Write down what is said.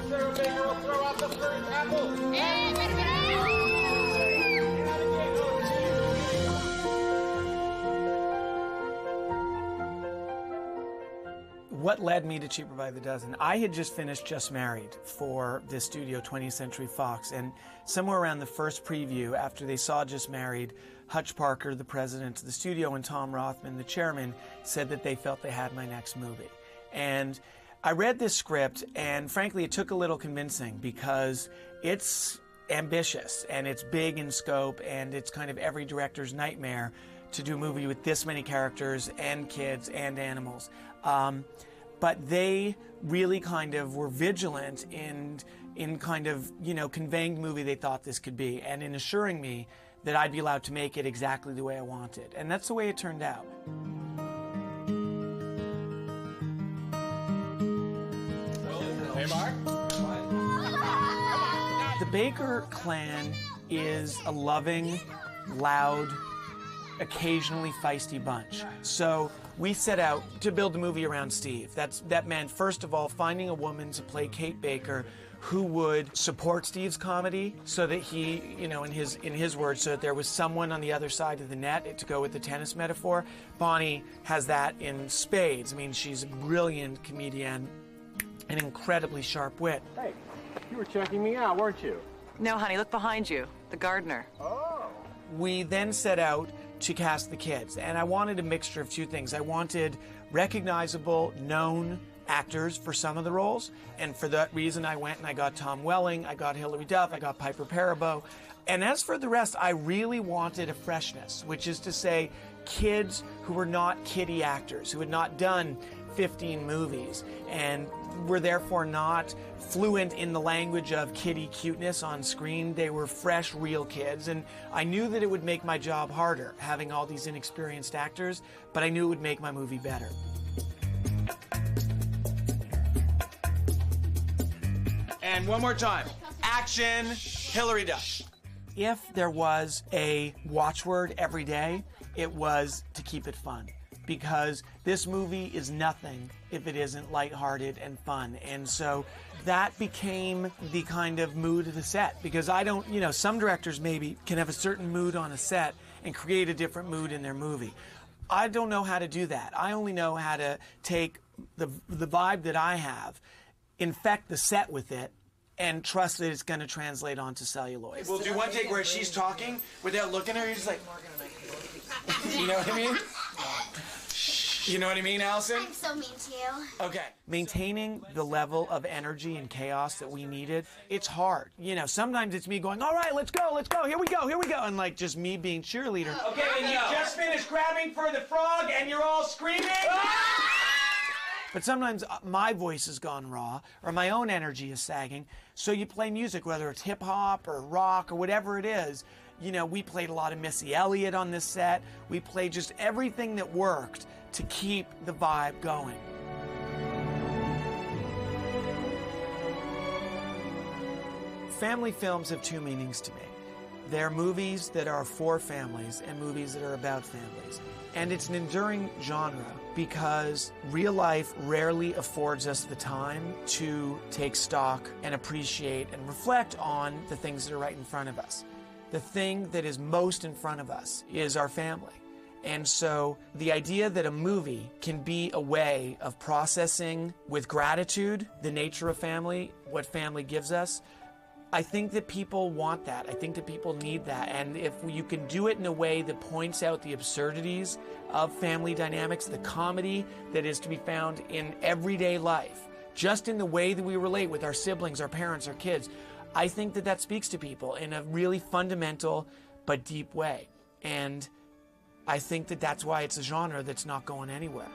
Sarah Baker will throw out the first apple. What led me to Cheaper by the Dozen? I had just finished Just Married for this studio, 20th Century Fox, and somewhere around the first preview, after they saw Just Married, Hutch Parker, the president of the studio, and Tom Rothman, the chairman, said that they felt they had my next movie. And I read this script, and frankly, it took a little convincing because it's ambitious, and it's big in scope, and it's kind of every director's nightmare to do a movie with this many characters and kids and animals. But they really kind of were vigilant in kind of, conveying the movie they thought this could be, and in assuring me that I'd be allowed to make it exactly the way I wanted. And that's the way it turned out. Hey, Mark. The Baker clan is a loving, loud, occasionally feisty bunch. So we set out to build a movie around Steve. That meant, first of all, finding a woman to play Kate Baker who would support Steve's comedy so that he, in his words, so that there was someone on the other side of the net, to go with the tennis metaphor. Bonnie has that in spades. I mean, she's a brilliant comedian, an incredibly sharp wit. Hey, you were checking me out, weren't you? No, honey, look behind you. The gardener. Oh. We then set out to cast the kids, and I wanted a mixture of two things. I wanted recognizable, known actors for some of the roles, and for that reason I went and I got Tom Welling, I got Hilary Duff, I got Piper Perabo. And as for the rest, I really wanted a freshness, which is to say kids who were not kiddie actors, who had not done 15 movies and were therefore not fluent in the language of kiddie cuteness on screen. They were fresh, real kids, and I knew that it would make my job harder, having all these inexperienced actors, but I knew it would make my movie better. And one more time. Action, Hilary Duff. If there was a watchword every day, it was to keep it fun. Because this movie is nothing if it isn't lighthearted and fun. And so that became the kind of mood of the set. Because I don't, some directors maybe can have a certain mood on a set and create a different mood in their movie. I don't know how to do that. I only know how to take the vibe that I have, infect the set with it, and trust that it's going to translate onto celluloid. We'll do one take where she's talking without looking at her. You're just like, you know what I mean? You know what I mean, Allison? I'm so mean to you. Okay. Maintaining the level of energy and chaos that we needed, it's hard. Sometimes it's me going, all right, let's go, here we go, and like just me being cheerleader. Okay, and you just finished grabbing for the frog and you're all screaming? But sometimes my voice has gone raw, or my own energy is sagging, so you play music, whether it's hip-hop or rock or whatever it is. We played a lot of Missy Elliott on this set. We played just everything that worked to keep the vibe going. Family films have two meanings to me. They're movies that are for families and movies that are about families. And it's an enduring genre because real life rarely affords us the time to take stock and appreciate and reflect on the things that are right in front of us. The thing that is most in front of us is our family. And so the idea that a movie can be a way of processing with gratitude the nature of family, what family gives us, I think that people want that. I think that people need that. And if you can do it in a way that points out the absurdities of family dynamics, the comedy that is to be found in everyday life, just in the way that we relate with our siblings, our parents, our kids, I think that that speaks to people in a really fundamental but deep way. And I think that that's why it's a genre that's not going anywhere.